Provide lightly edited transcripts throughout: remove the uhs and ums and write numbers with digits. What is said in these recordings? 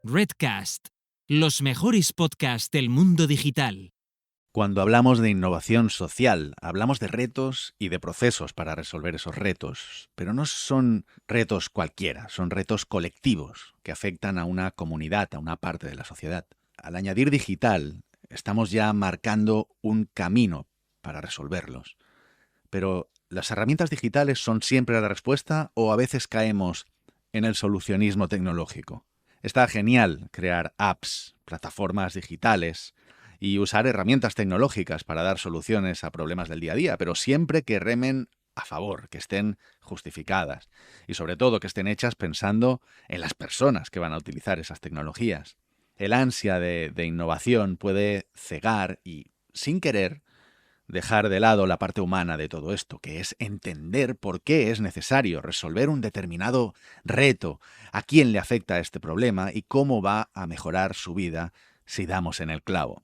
Redcast, los mejores podcasts del mundo digital. Cuando hablamos de innovación social, hablamos de retos y de procesos para resolver esos retos, pero no son retos cualquiera, son retos colectivos que afectan a una comunidad, a una parte de la sociedad. Al añadir digital, estamos ya marcando un camino para resolverlos. Pero ¿las herramientas digitales son siempre la respuesta o a veces caemos en el solucionismo tecnológico? Está genial crear apps, plataformas digitales y usar herramientas tecnológicas para dar soluciones a problemas del día a día, pero siempre que remen a favor, que estén justificadas y sobre todo que estén hechas pensando en las personas que van a utilizar esas tecnologías. El ansia de innovación puede cegar y, sin querer, dejar de lado la parte humana de todo esto, que es entender por qué es necesario resolver un determinado reto, a quién le afecta este problema y cómo va a mejorar su vida si damos en el clavo.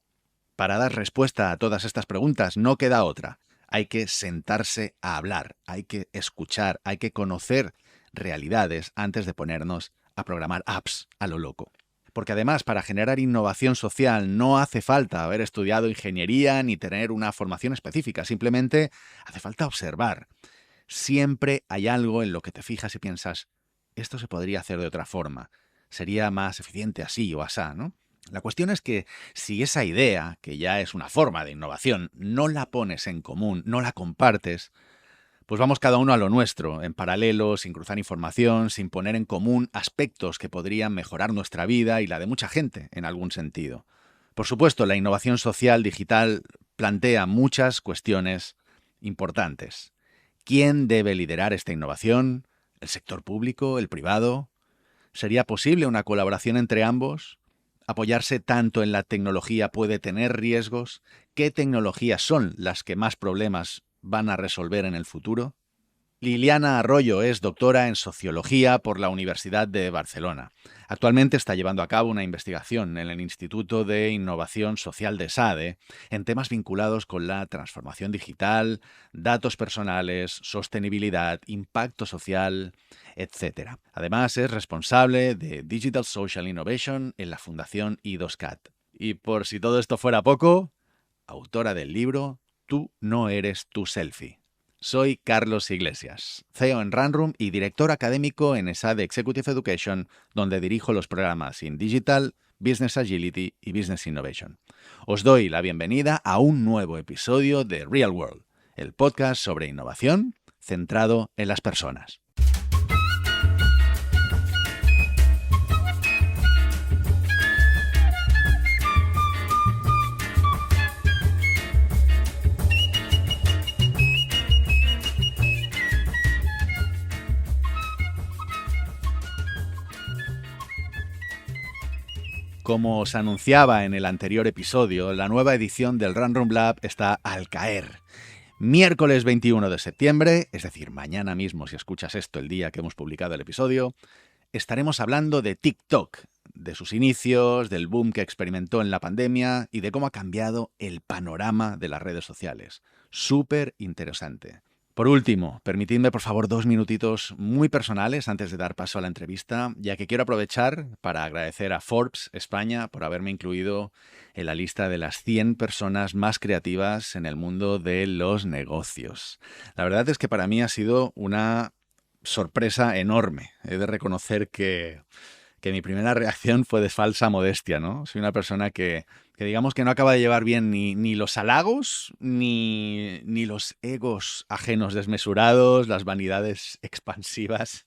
Para dar respuesta a todas estas preguntas no queda otra. Hay que sentarse a hablar, hay que escuchar, hay que conocer realidades antes de ponernos a programar apps a lo loco. Porque además, para generar innovación social no hace falta haber estudiado ingeniería ni tener una formación específica, simplemente hace falta observar. Siempre hay algo en lo que te fijas y piensas, esto se podría hacer de otra forma, sería más eficiente así o asá, ¿no? La cuestión es que si esa idea, que ya es una forma de innovación, no la pones en común, no la compartes, pues vamos cada uno a lo nuestro, en paralelo, sin cruzar información, sin poner en común aspectos que podrían mejorar nuestra vida y la de mucha gente, en algún sentido. Por supuesto, la innovación social digital plantea muchas cuestiones importantes. ¿Quién debe liderar esta innovación? ¿El sector público? ¿El privado? ¿Sería posible una colaboración entre ambos? ¿Apoyarse tanto en la tecnología puede tener riesgos? ¿Qué tecnologías son las que más problemas van a resolver en el futuro? Liliana Arroyo es doctora en Sociología por la Universidad de Barcelona. Actualmente está llevando a cabo una investigación en el Instituto de Innovación Social de SADE en temas vinculados con la transformación digital, datos personales, sostenibilidad, impacto social, etc. Además, es responsable de Digital Social Innovation en la Fundación I2CAT. Y por si todo esto fuera poco, autora del libro Tú no eres tu selfie. Soy Carlos Iglesias, CEO en Runroom y director académico en ESADE Executive Education, donde dirijo los programas In Digital, Business Agility y Business Innovation. Os doy la bienvenida a un nuevo episodio de Real World, el podcast sobre innovación centrado en las personas. Como os anunciaba en el anterior episodio, la nueva edición del Runroom Lab está al caer. Miércoles 21 de septiembre, es decir, mañana mismo si escuchas esto el día que hemos publicado el episodio, estaremos hablando de TikTok, de sus inicios, del boom que experimentó en la pandemia y de cómo ha cambiado el panorama de las redes sociales. Súper interesante. Por último, permitidme por favor 2 minutitos muy personales antes de dar paso a la entrevista, ya que quiero aprovechar para agradecer a Forbes España por haberme incluido en la lista de las 100 personas más creativas en el mundo de los negocios. La verdad es que para mí ha sido una sorpresa enorme. He de reconocer que mi primera reacción fue de falsa modestia, ¿no? Soy una persona que digamos que no acaba de llevar bien ni los halagos, ni los egos ajenos desmesurados, las vanidades expansivas.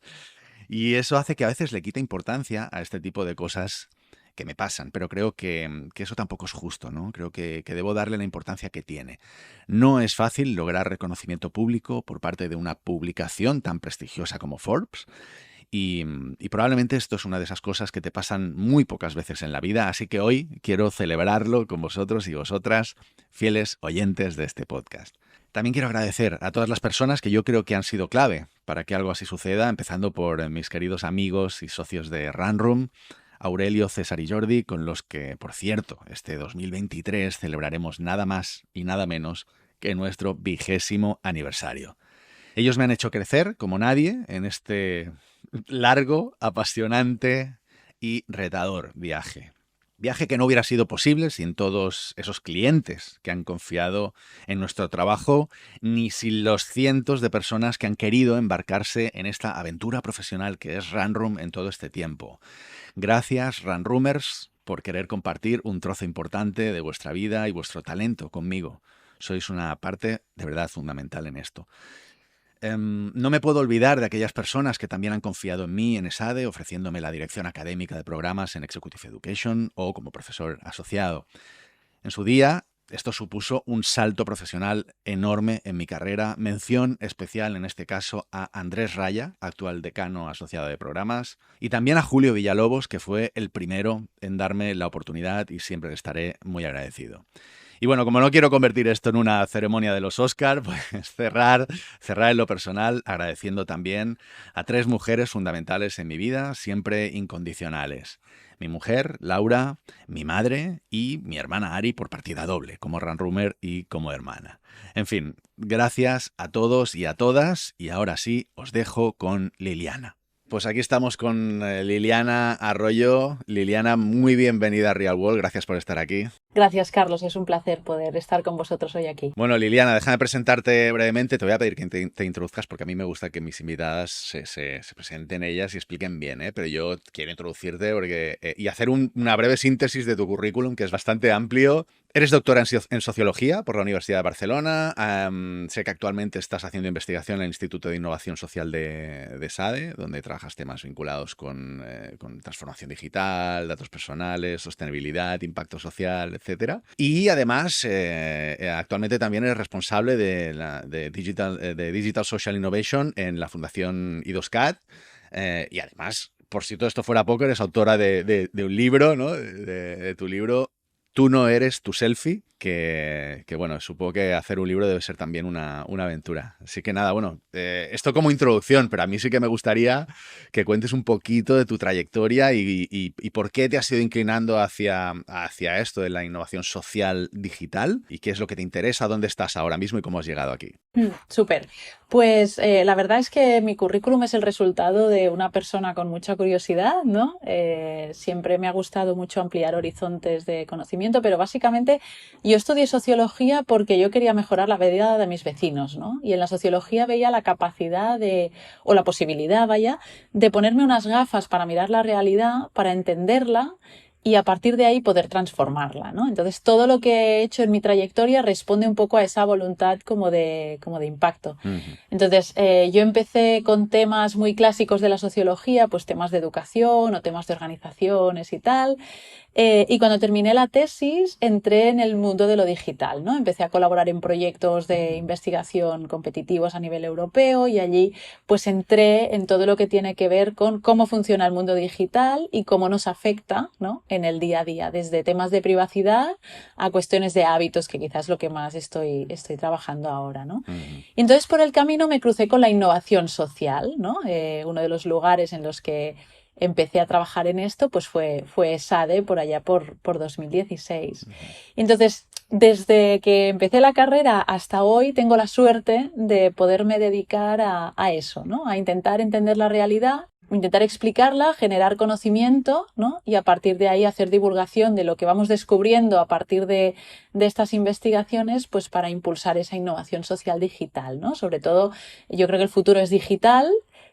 Y eso hace que a veces le quite importancia a este tipo de cosas que me pasan, pero creo que eso tampoco es justo, ¿no? Creo que debo darle la importancia que tiene. No es fácil lograr reconocimiento público por parte de una publicación tan prestigiosa como Forbes. Y probablemente esto es una de esas cosas que te pasan muy pocas veces en la vida, así que hoy quiero celebrarlo con vosotros y vosotras, fieles oyentes de este podcast. También quiero agradecer a todas las personas que yo creo que han sido clave para que algo así suceda, empezando por mis queridos amigos y socios de Runroom, Aurelio, César y Jordi, con los que, por cierto, este 2023 celebraremos nada más y nada menos que nuestro 20º aniversario. Ellos me han hecho crecer como nadie en este largo, apasionante y retador viaje. Viaje que no hubiera sido posible sin todos esos clientes que han confiado en nuestro trabajo, ni sin los cientos de personas que han querido embarcarse en esta aventura profesional que es Runroom en todo este tiempo. Gracias, Runroomers, por querer compartir un trozo importante de vuestra vida y vuestro talento conmigo. Sois una parte de verdad fundamental en esto. No me puedo olvidar de aquellas personas que también han confiado en mí en ESADE, ofreciéndome la dirección académica de programas en Executive Education o como profesor asociado. En su día, esto supuso un salto profesional enorme en mi carrera. Mención especial en este caso a Andrés Raya, actual decano asociado de programas, y también a Julio Villalobos, que fue el primero en darme la oportunidad y siempre le estaré muy agradecido. Y bueno, como no quiero convertir esto en una ceremonia de los Oscar, pues cerrar en lo personal agradeciendo también a 3 mujeres fundamentales en mi vida, siempre incondicionales. Mi mujer, Laura, mi madre y mi hermana Ari por partida doble, como Runroomer y como hermana. En fin, gracias a todos y a todas, y ahora sí, os dejo con Liliana. Pues aquí estamos con Liliana Arroyo. Liliana, muy bienvenida a Real World, gracias por estar aquí. Gracias, Carlos, es un placer poder estar con vosotros hoy aquí. Bueno, Liliana, déjame presentarte brevemente. Te voy a pedir que te introduzcas porque a mí me gusta que mis invitadas se presenten ellas y expliquen bien, ¿eh? Pero yo quiero introducirte y hacer una breve síntesis de tu currículum, que es bastante amplio. Eres doctora en Sociología por la Universidad de Barcelona. Sé que actualmente estás haciendo investigación en el Instituto de Innovación Social de SADE, donde trabajas temas vinculados con transformación digital, datos personales, sostenibilidad, impacto social, etcétera. Y además, actualmente también eres responsable de Digital Social Innovation en la Fundación I2CAT. Y además, por si todo esto fuera poco, eres autora de un libro, ¿no? De tu libro Tú no eres tu selfie, que bueno, supongo que hacer un libro debe ser también una aventura. Así que nada, bueno, esto como introducción, pero a mí sí que me gustaría que cuentes un poquito de tu trayectoria y por qué te has ido inclinando hacia esto de la innovación social digital y qué es lo que te interesa, dónde estás ahora mismo y cómo has llegado aquí. Súper. Pues la verdad es que mi currículum es el resultado de una persona con mucha curiosidad, ¿no? Siempre me ha gustado mucho ampliar horizontes de conocimiento, pero básicamente yo estudié sociología porque yo quería mejorar la vida de mis vecinos, ¿no? Y en la sociología veía la capacidad o la posibilidad, vaya, de ponerme unas gafas para mirar la realidad, para entenderla y a partir de ahí poder transformarla, ¿no? Entonces todo lo que he hecho en mi trayectoria responde un poco a esa voluntad como de impacto. Uh-huh. Entonces yo empecé con temas muy clásicos de la sociología, pues temas de educación o temas de organizaciones y tal. Y cuando terminé la tesis entré en el mundo de lo digital, ¿no? Empecé a colaborar en proyectos de investigación competitivos a nivel europeo y allí pues entré en todo lo que tiene que ver con cómo funciona el mundo digital y cómo nos afecta, ¿no? En el día a día, desde temas de privacidad a cuestiones de hábitos, que quizás es lo que más estoy trabajando ahora, ¿no? Uh-huh. Y entonces por el camino me crucé con la innovación social, ¿no? Uno de los lugares en los que empecé a trabajar en esto pues fue SADE por allá por 2016. Y entonces, desde que empecé la carrera hasta hoy tengo la suerte de poderme dedicar a eso, ¿no? A intentar entender la realidad, intentar explicarla, generar conocimiento, ¿no? Y a partir de ahí hacer divulgación de lo que vamos descubriendo a partir de estas investigaciones, pues para impulsar esa innovación social digital, ¿no? Sobre todo, yo creo que el futuro es digital,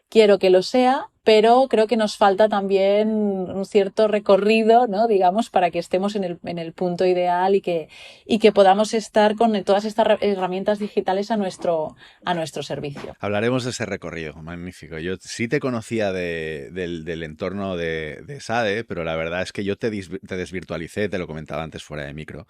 quiero que lo sea, pero creo que nos falta también un cierto recorrido, ¿no? Digamos, para que estemos en el punto ideal y que podamos estar con todas estas herramientas digitales a nuestro servicio. Hablaremos de ese recorrido, magnífico. Yo sí te conocía del entorno de SADE, pero la verdad es que yo te desvirtualicé, te lo comentaba antes fuera de micro.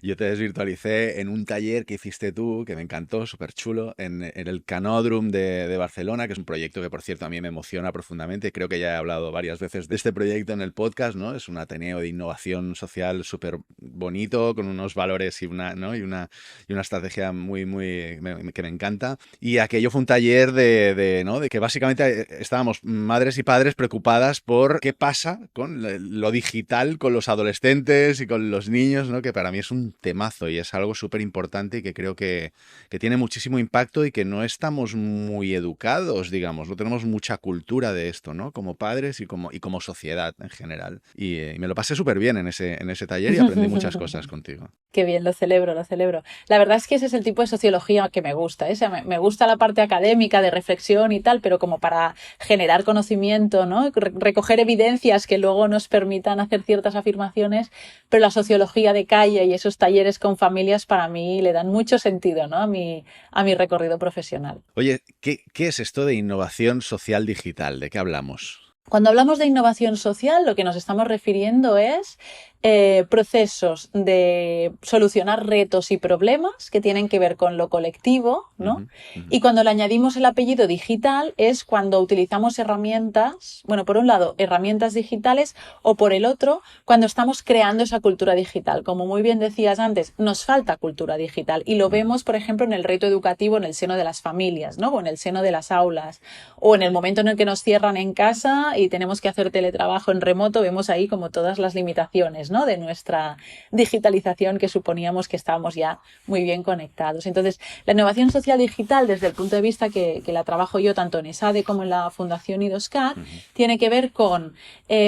Yo te desvirtualicé en un taller que hiciste tú, que me encantó, súper chulo, en el Canódrom de Barcelona, que es un proyecto que, por cierto, a mí me emociona profundamente. Creo que ya he hablado varias veces de este proyecto en el podcast, ¿no? Es un ateneo de innovación social súper bonito, con unos valores y una estrategia que me encanta. Y aquello fue un taller de que básicamente estábamos madres y padres preocupadas por qué pasa con lo digital, con los adolescentes y con los niños, ¿no? Que para mí es un temazo y es algo súper importante y que creo que tiene muchísimo impacto y que no estamos muy educados, digamos, no tenemos mucha cultura de de esto, ¿no? Como padres y como sociedad en general. Y me lo pasé súper bien en ese taller y aprendí muchas cosas contigo. Qué bien, lo celebro, lo celebro. La verdad es que ese es el tipo de sociología que me gusta, ¿eh? O sea, me gusta la parte académica de reflexión y tal, pero como para generar conocimiento, ¿no? Recoger evidencias que luego nos permitan hacer ciertas afirmaciones, pero la sociología de calle y esos talleres con familias para mí le dan mucho sentido, ¿no? A mi recorrido profesional. Oye, ¿qué es esto de innovación social digital? ¿De qué hablamos? Cuando hablamos de innovación social, lo que nos estamos refiriendo es procesos de solucionar retos y problemas que tienen que ver con lo colectivo, ¿no? Y cuando le añadimos el apellido digital es cuando utilizamos herramientas, bueno, por un lado, herramientas digitales o por el otro, cuando estamos creando esa cultura digital. Como muy bien decías antes, nos falta cultura digital y lo vemos, por ejemplo, en el reto educativo en el seno de las familias, ¿no? O en el seno de las aulas o en el momento en el que nos cierran en casa y tenemos que hacer teletrabajo en remoto, vemos ahí como todas las limitaciones, ¿no? De nuestra digitalización que suponíamos que estábamos ya muy bien conectados. Entonces, la innovación social digital, desde el punto de vista que la trabajo yo tanto en ESADE como en la Fundación I2CAT, tiene que ver con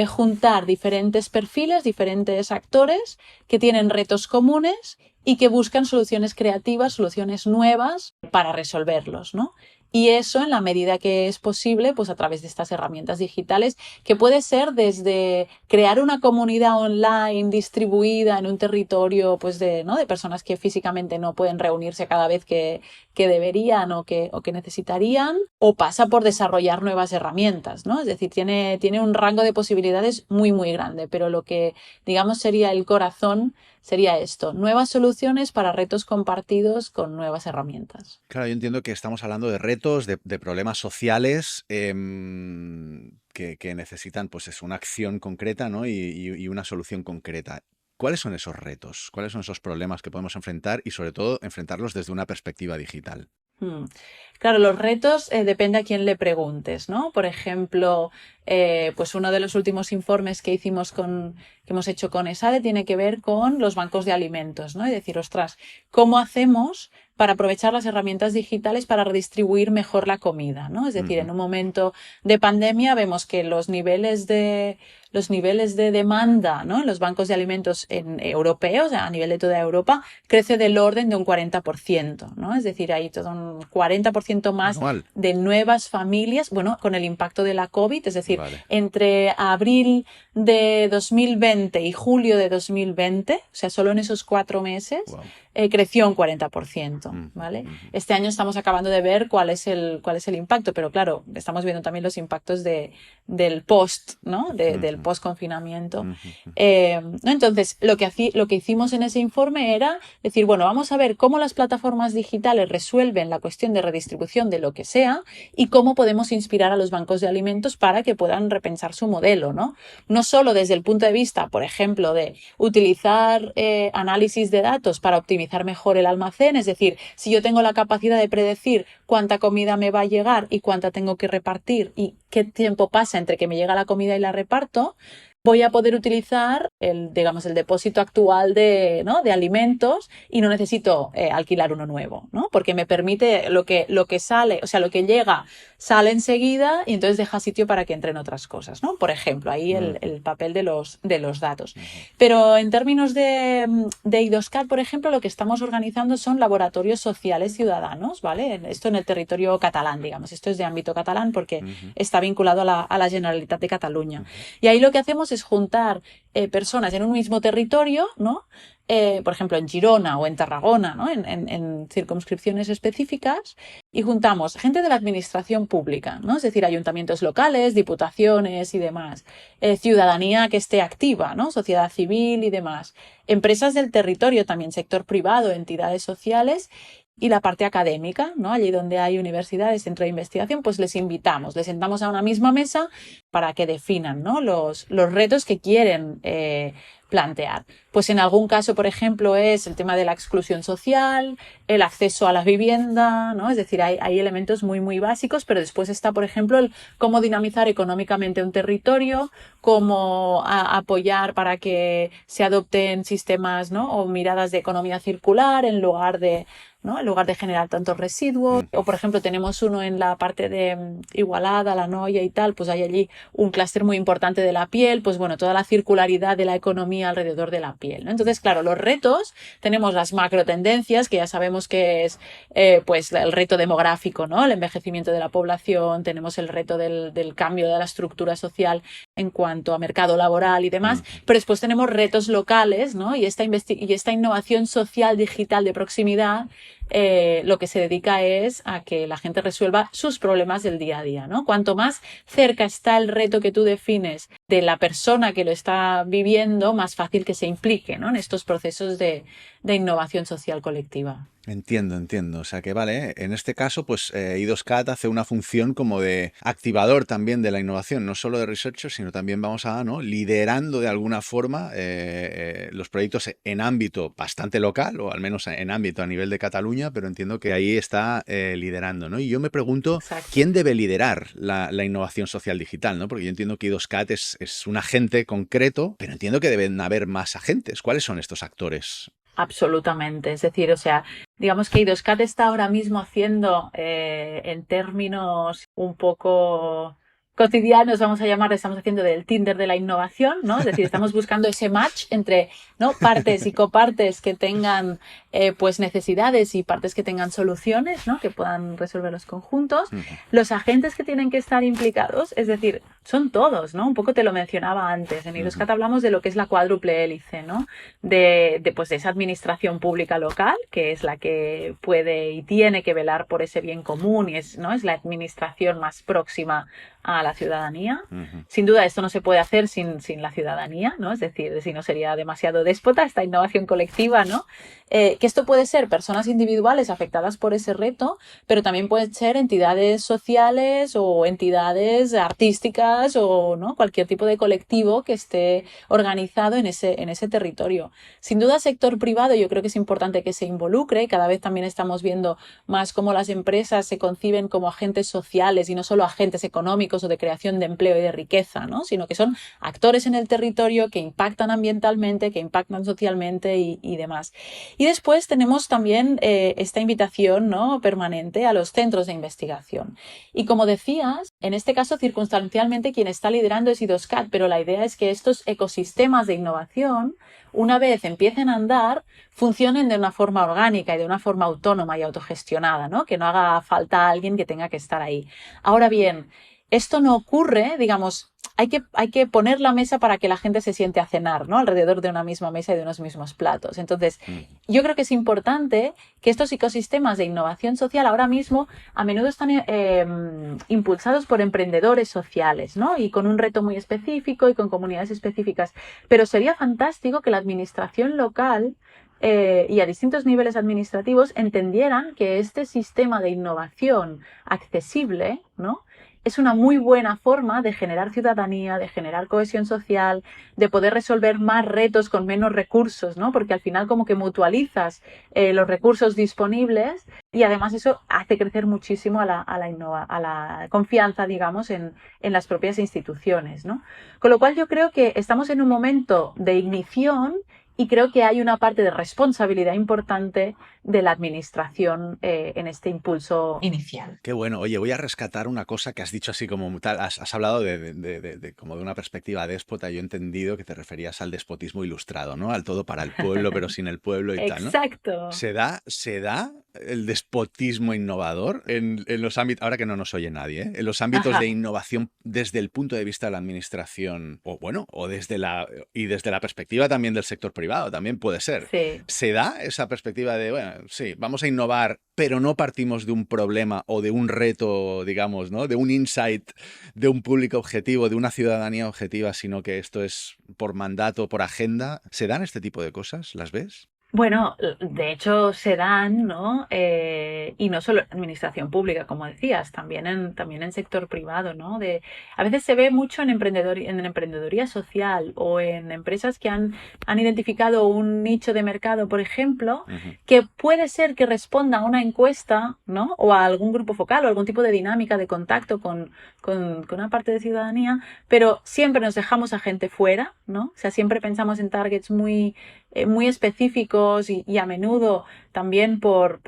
juntar diferentes perfiles, diferentes actores que tienen retos comunes y que buscan soluciones creativas, soluciones nuevas para resolverlos, ¿no? Y eso, en la medida que es posible, pues a través de estas herramientas digitales, que puede ser desde crear una comunidad online distribuida en un territorio pues de personas que físicamente no pueden reunirse cada vez que deberían o que necesitarían, o pasa por desarrollar nuevas herramientas, ¿no? Es decir, tiene un rango de posibilidades muy, muy grande, pero lo que, digamos, sería el corazón sería esto, nuevas soluciones para retos compartidos con nuevas herramientas. Claro, yo entiendo que estamos hablando de retos, de problemas sociales que necesitan pues una acción concreta, ¿no? y una solución concreta. ¿Cuáles son esos retos? ¿Cuáles son esos problemas que podemos enfrentar y sobre todo enfrentarlos desde una perspectiva digital? Claro, los retos depende a quién le preguntes, ¿no? Por ejemplo, pues uno de los últimos informes que hemos hecho con ESADE tiene que ver con los bancos de alimentos, ¿no? Y decir, ostras, ¿cómo hacemos para aprovechar las herramientas digitales para redistribuir mejor la comida, ¿no? Es decir, en un momento de pandemia vemos que los niveles de demanda, ¿no? En los bancos de alimentos europeos, a nivel de toda Europa, crece del orden de un 40%, ¿no? Es decir, hay todo un 40% más Anual. de nuevas familias, bueno, con el impacto de la COVID, es decir, Vale. entre abril de 2020 y julio de 2020, o sea, solo en esos 4 meses, Wow. Creció un 40%, ¿vale? Este año estamos acabando de ver cuál es el impacto, pero claro, estamos viendo también los impactos del post, ¿no? Del post-confinamiento. Entonces, lo que hicimos en ese informe era decir, bueno, vamos a ver cómo las plataformas digitales resuelven la cuestión de redistribución de lo que sea y cómo podemos inspirar a los bancos de alimentos para que puedan repensar su modelo, ¿no? No solo desde el punto de vista, por ejemplo, de utilizar análisis de datos para optimizar mejor el almacén, es decir, si yo tengo la capacidad de predecir cuánta comida me va a llegar y cuánta tengo que repartir y qué tiempo pasa entre que me llega la comida y la reparto, voy a poder utilizar el depósito actual de alimentos y no necesito alquilar uno nuevo, ¿no? Porque me permite lo que sale, o sea, lo que llega sale enseguida y entonces deja sitio para que entren otras cosas, ¿no? Por ejemplo, ahí el papel de los datos. Pero en términos de I2CAT, por ejemplo, lo que estamos organizando son laboratorios sociales ciudadanos, ¿vale? Esto en el territorio catalán, digamos. Esto es de ámbito catalán porque está vinculado a la Generalitat de Cataluña. Y ahí lo que hacemos es juntar personas en un mismo territorio, ¿no? Por ejemplo, en Girona o en Tarragona, ¿no? En circunscripciones específicas, y juntamos gente de la administración pública, ¿no? Es decir, ayuntamientos locales, diputaciones y demás, ciudadanía que esté activa, ¿no? Sociedad civil y demás, empresas del territorio, también sector privado, entidades sociales, y la parte académica, ¿no? Allí donde hay universidades, centro de investigación, pues les invitamos, les sentamos a una misma mesa para que definan, ¿no? los retos que quieren plantear. Pues en algún caso, por ejemplo, es el tema de la exclusión social, el acceso a la vivienda, ¿no? Es decir, hay elementos muy, muy básicos, pero después está, por ejemplo, el cómo dinamizar económicamente un territorio, cómo apoyar para que se adopten sistemas, ¿no? O miradas de economía circular en lugar de, ¿no? En lugar de generar tantos residuos. O, por ejemplo, tenemos uno en la parte de Igualada, La Noya y tal, pues hay allí un clúster muy importante de la piel, pues bueno, toda la circularidad de la economía alrededor de la piel, ¿no? Entonces, claro, los retos, tenemos las macro tendencias, que ya sabemos que es pues el reto demográfico, ¿no? El envejecimiento de la población, tenemos el reto del cambio de la estructura social en cuanto a mercado laboral y demás, pero después tenemos retos locales, ¿no? Y esta innovación social digital de proximidad lo que se dedica es a que la gente resuelva sus problemas del día a día, ¿no? Cuanto más cerca está el reto que tú defines de la persona que lo está viviendo, más fácil que se implique, ¿no? En estos procesos de innovación social colectiva. Entiendo. O sea que vale, en este caso, pues I2CAT hace una función como de activador también de la innovación, no solo de researcher, sino también vamos a, ¿no? Liderando de alguna forma los proyectos en ámbito bastante local, o al menos en ámbito a nivel de Cataluña, pero entiendo que ahí está liderando, ¿no? Y yo me pregunto, Exacto. ¿quién debe liderar la innovación social digital, ¿no? Porque yo entiendo que I2CAT es un agente concreto, pero entiendo que deben haber más agentes. ¿Cuáles son estos actores? Absolutamente. Es decir, o sea, digamos que I2CAT está ahora mismo haciendo, en términos un poco cotidianos, vamos a llamar, estamos haciendo del Tinder de la innovación, ¿no? Es decir, estamos buscando ese match entre, ¿no? Partes y copartes que tengan pues necesidades y partes que tengan soluciones, ¿no? Que puedan resolver los conjuntos. Los agentes que tienen que estar implicados, es decir, son todos, ¿no? Un poco te lo mencionaba antes. En I2CAT hablamos de lo que es la cuádruple hélice, ¿no? Pues de esa administración pública local, que es la que puede y tiene que velar por ese bien común y es, ¿no? Es la administración más próxima a la ciudadanía. Sin duda esto no se puede hacer sin la ciudadanía, ¿no? Es decir, si no sería demasiado déspota esta innovación colectiva, ¿no? Que esto puede ser personas individuales afectadas por ese reto, pero también pueden ser entidades sociales o entidades artísticas o, ¿no? Cualquier tipo de colectivo que esté organizado en ese territorio. Sin duda, sector privado yo creo que es importante que se involucre. Cada vez también estamos viendo más cómo las empresas se conciben como agentes sociales y no solo agentes económicos o de creación de empleo y de riqueza, ¿no? Sino que son actores en el territorio que impactan ambientalmente, que impactan socialmente y demás. Y después tenemos también esta invitación, ¿no? Permanente a los centros de investigación. Y como decías, en este caso circunstancialmente quien está liderando es I2CAT, pero la idea es que estos ecosistemas de innovación, una vez empiecen a andar, funcionen de una forma orgánica y de una forma autónoma y autogestionada, ¿no? Que no haga falta alguien que tenga que estar ahí. Ahora bien, esto no ocurre, digamos, hay que poner la mesa para que la gente se siente a cenar, ¿no? Alrededor de una misma mesa y de unos mismos platos. Entonces, yo creo que es importante que estos ecosistemas de innovación social ahora mismo a menudo están impulsados por emprendedores sociales, ¿no? Y con un reto muy específico y con comunidades específicas. Pero sería fantástico que la administración local y a distintos niveles administrativos entendieran que este sistema de innovación accesible, ¿no? Es una muy buena forma de generar ciudadanía, de generar cohesión social, de poder resolver más retos con menos recursos, ¿no? Porque al final como que mutualizas los recursos disponibles y además eso hace crecer muchísimo a la confianza, digamos, en las propias instituciones, ¿no? Con lo cual yo creo que estamos en un momento de ignición y creo que hay una parte de responsabilidad importante de la administración en este impulso inicial. Qué bueno. Oye, voy a rescatar una cosa que has dicho así como tal. Has hablado como de una perspectiva déspota. Yo he entendido que te referías al despotismo ilustrado, ¿no? Al todo para el pueblo, pero sin el pueblo y tal, ¿no? Exacto. ¿Se da el despotismo innovador en los ámbitos, ahora que no nos oye nadie, ¿eh? En los ámbitos de innovación desde el punto de vista de la administración, o desde la perspectiva también del sector privado, también puede ser. Sí. ¿Se da esa perspectiva de, bueno, sí, vamos a innovar, pero no partimos de un problema o de un reto, digamos, ¿no? De un insight, de un público objetivo, de una ciudadanía objetiva, sino que esto es por mandato, por agenda? ¿Se dan este tipo de cosas? ¿Las ves? Bueno, de hecho se dan, ¿no? Y no solo en administración pública, como decías, también en sector privado, ¿no? A veces se ve mucho en en emprendeduría social o en empresas que han identificado un nicho de mercado, por ejemplo, Ujú. que puede ser que responda a una encuesta, ¿no? O a algún grupo focal o algún tipo de dinámica de contacto con una parte de ciudadanía, pero siempre nos dejamos a gente fuera, ¿no? O sea, siempre pensamos en targets muy específicos y a menudo también por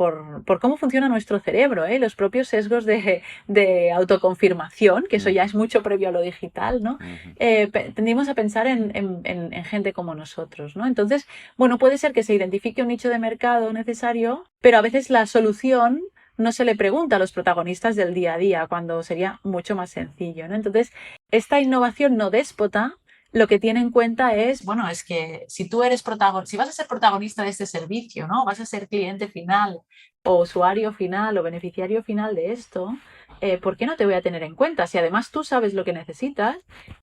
cómo funciona nuestro cerebro, ¿eh? Los propios sesgos de autoconfirmación, que eso ya Ujú. es mucho previo a lo digital, ¿no? Ujú. Tendimos a pensar en gente como nosotros, ¿no? Entonces, bueno, puede ser que se identifique un nicho de mercado necesario, pero a veces la solución no se le pregunta a los protagonistas del día a día, cuando sería mucho más sencillo, ¿no? Entonces, esta innovación no déspota lo que tiene en cuenta es, bueno, es que si tú eres si vas a ser protagonista de este servicio, ¿no? Vas a ser cliente final o usuario final o beneficiario final de esto, ¿por qué no te voy a tener en cuenta? Si además tú sabes lo que necesitas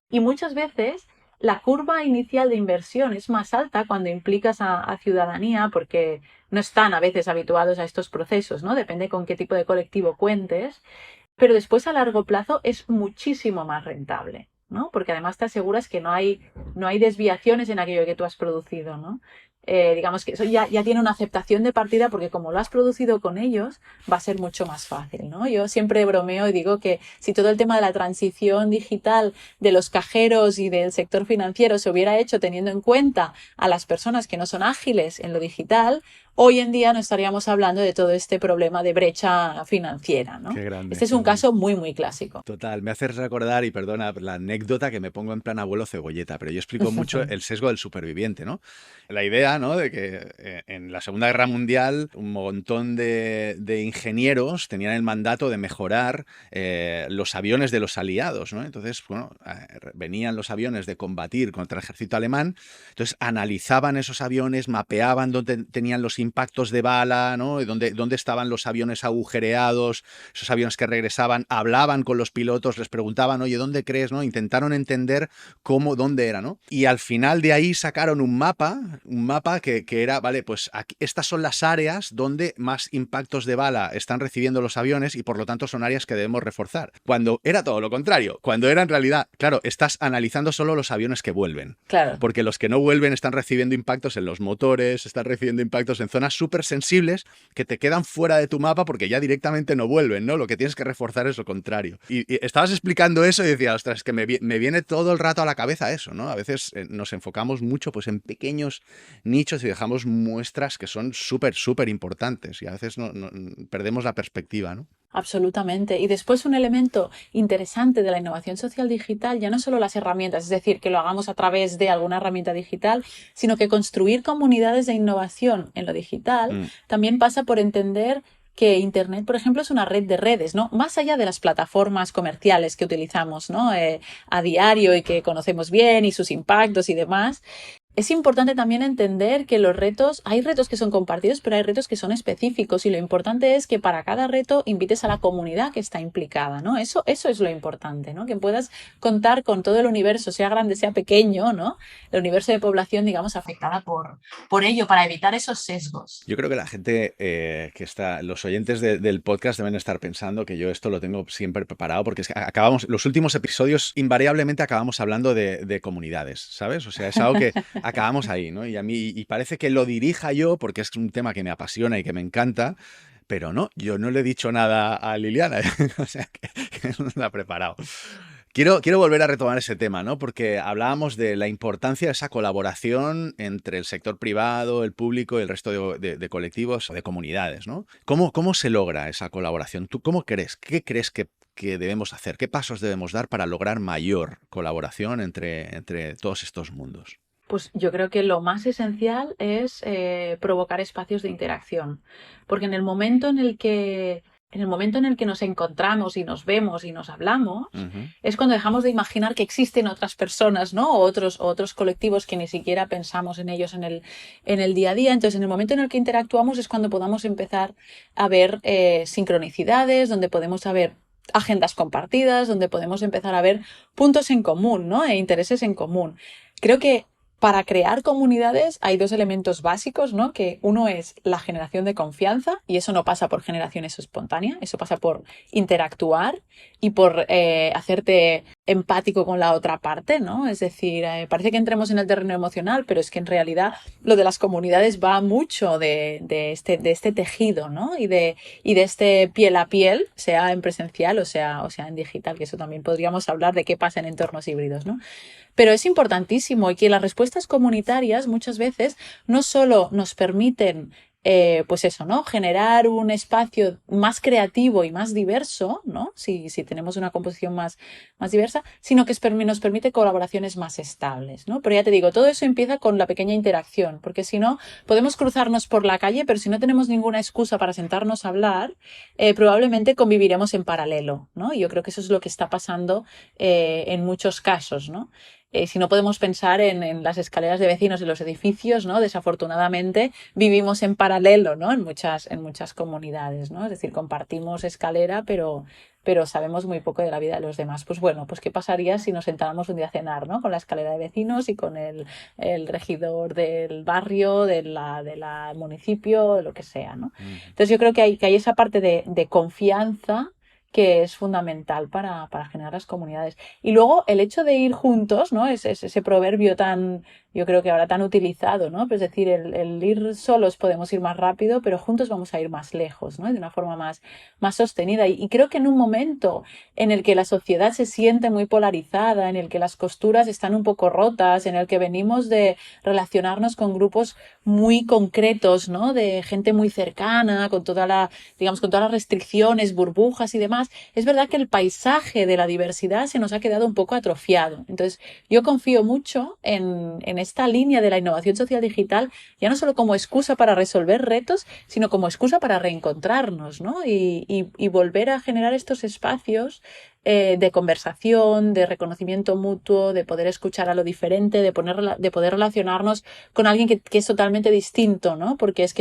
y muchas veces la curva inicial de inversión es más alta cuando implicas a ciudadanía porque no están a veces habituados a estos procesos, ¿no? Depende con qué tipo de colectivo cuentes, pero después a largo plazo es muchísimo más rentable, ¿no? Porque además te aseguras que no hay desviaciones en aquello que tú has producido, ¿no? Digamos que eso ya tiene una aceptación de partida porque como lo has producido con ellos, va a ser mucho más fácil, ¿no? Yo siempre bromeo y digo que si todo el tema de la transición digital de los cajeros y del sector financiero se hubiera hecho teniendo en cuenta a las personas que no son ágiles en lo digital, hoy en día no estaríamos hablando de todo este problema de brecha financiera, ¿no? Qué grande, Este es qué un grande. caso muy clásico. Total, me haces recordar, y perdona la anécdota que me pongo en plan abuelo cebolleta, pero yo explico mucho el sesgo del superviviente, ¿no? La idea, ¿no? De que en la Segunda Guerra Mundial un montón de ingenieros tenían el mandato de mejorar los aviones de los aliados, ¿no? Entonces, bueno, venían los aviones de combatir contra el ejército alemán, entonces analizaban esos aviones, mapeaban dónde tenían los impactos de bala, ¿no? Y dónde estaban los aviones agujereados, esos aviones que regresaban, hablaban con los pilotos, les preguntaban, oye, ¿dónde crees? ¿No? Intentaron entender dónde era, ¿no? Y al final de ahí sacaron un mapa que era, vale, pues aquí, estas son las áreas donde más impactos de bala están recibiendo los aviones y por lo tanto son áreas que debemos reforzar. Cuando era todo lo contrario, cuando era en realidad, claro, estás analizando solo los aviones que vuelven. Claro. Porque los que no vuelven están recibiendo impactos en los motores, están recibiendo impactos en zonas súper sensibles que te quedan fuera de tu mapa porque ya directamente no vuelven, ¿no? Lo que tienes que reforzar es lo contrario. Y estabas explicando eso y decía, ostras, es que me viene todo el rato a la cabeza eso, ¿no? A veces nos enfocamos mucho pues en pequeños nichos y dejamos muestras que son súper, súper importantes y a veces perdemos la perspectiva, ¿no? Absolutamente. Y después un elemento interesante de la innovación social digital, ya no solo las herramientas, es decir, que lo hagamos a través de alguna herramienta digital, sino que construir comunidades de innovación en lo digital también pasa por entender que Internet, por ejemplo, es una red de redes, ¿no? Más allá de las plataformas comerciales que utilizamos, ¿no? A diario y que conocemos bien y sus impactos y demás. Es importante también entender que hay retos que son compartidos, pero hay retos que son específicos y lo importante es que para cada reto invites a la comunidad que está implicada, ¿no? Eso es lo importante, ¿no? Que puedas contar con todo el universo, sea grande, sea pequeño, ¿no? El universo de población, digamos, afectada por ello, para evitar esos sesgos. Yo creo que la gente los oyentes del podcast deben estar pensando que yo esto lo tengo siempre preparado porque es que los últimos episodios invariablemente acabamos hablando de comunidades, ¿sabes? O sea, es algo que acabamos ahí, ¿no? Y a mí, y parece que lo dirija yo porque es un tema que me apasiona y que me encanta, pero no, yo no le he dicho nada a Liliana, o sea, que no la ha preparado. Quiero volver a retomar ese tema, ¿no? Porque hablábamos de la importancia de esa colaboración entre el sector privado, el público y el resto de colectivos o de comunidades, ¿no? ¿Cómo se logra esa colaboración? ¿Tú cómo crees? ¿Qué crees que debemos hacer? ¿Qué pasos debemos dar para lograr mayor colaboración entre todos estos mundos? Pues yo creo que lo más esencial es provocar espacios de interacción, porque en el momento en el que nos encontramos y nos vemos y nos hablamos, es cuando dejamos de imaginar que existen otras personas, ¿no? O otros colectivos que ni siquiera pensamos en ellos en el día a día. Entonces, en el momento en el que interactuamos es cuando podamos empezar a ver sincronicidades, donde podemos saber agendas compartidas, donde podemos empezar a ver puntos en común, ¿no? E intereses en común. Creo que para crear comunidades hay dos elementos básicos, ¿no? Que uno es la generación de confianza, y eso no pasa por generación espontánea, eso pasa por interactuar y por hacerte empático con la otra parte, ¿no? Es decir, parece que entremos en el terreno emocional, pero es que en realidad lo de las comunidades va mucho de este tejido, ¿no? Y de este piel a piel, sea en presencial o sea en digital, que eso también podríamos hablar de qué pasa en entornos híbridos, ¿no? Pero es importantísimo, y que las respuestas comunitarias muchas veces no solo nos permiten pues eso, ¿no? Generar un espacio más creativo y más diverso, ¿no? Si tenemos una composición más diversa, sino que nos permite colaboraciones más estables, ¿no? Pero ya te digo, todo eso empieza con la pequeña interacción, porque si no, podemos cruzarnos por la calle, pero si no tenemos ninguna excusa para sentarnos a hablar, probablemente conviviremos en paralelo, ¿no? Y yo creo que eso es lo que está pasando en muchos casos, ¿no? Si no podemos pensar en las escaleras de vecinos de los edificios, ¿no? Desafortunadamente vivimos en paralelo, ¿no? En muchas comunidades, ¿no? Es decir, compartimos escalera, pero sabemos muy poco de la vida de los demás. Pues bueno, pues ¿qué pasaría si nos sentáramos un día a cenar, ¿no? Con la escalera de vecinos y con el regidor del barrio, de la municipio, de lo que sea, ¿no? Entonces yo creo que hay esa parte de confianza que es fundamental para generar las comunidades. Y luego el hecho de ir juntos, ¿no? Es ese proverbio yo creo que ahora tan utilizado, ¿no? Pues es decir, el ir solos podemos ir más rápido, pero juntos vamos a ir más lejos, ¿no? De una forma más sostenida. Y creo que en un momento en el que la sociedad se siente muy polarizada, en el que las costuras están un poco rotas, en el que venimos de relacionarnos con grupos muy concretos, ¿no? De gente muy cercana, con todas las restricciones, burbujas y demás, es verdad que el paisaje de la diversidad se nos ha quedado un poco atrofiado. Entonces, yo confío mucho en esta línea de la innovación social digital, ya no solo como excusa para resolver retos, sino como excusa para reencontrarnos, ¿no? Y volver a generar estos espacios de conversación, de reconocimiento mutuo, de poder escuchar a lo diferente, de poder relacionarnos con alguien que es totalmente distinto, ¿no? Porque es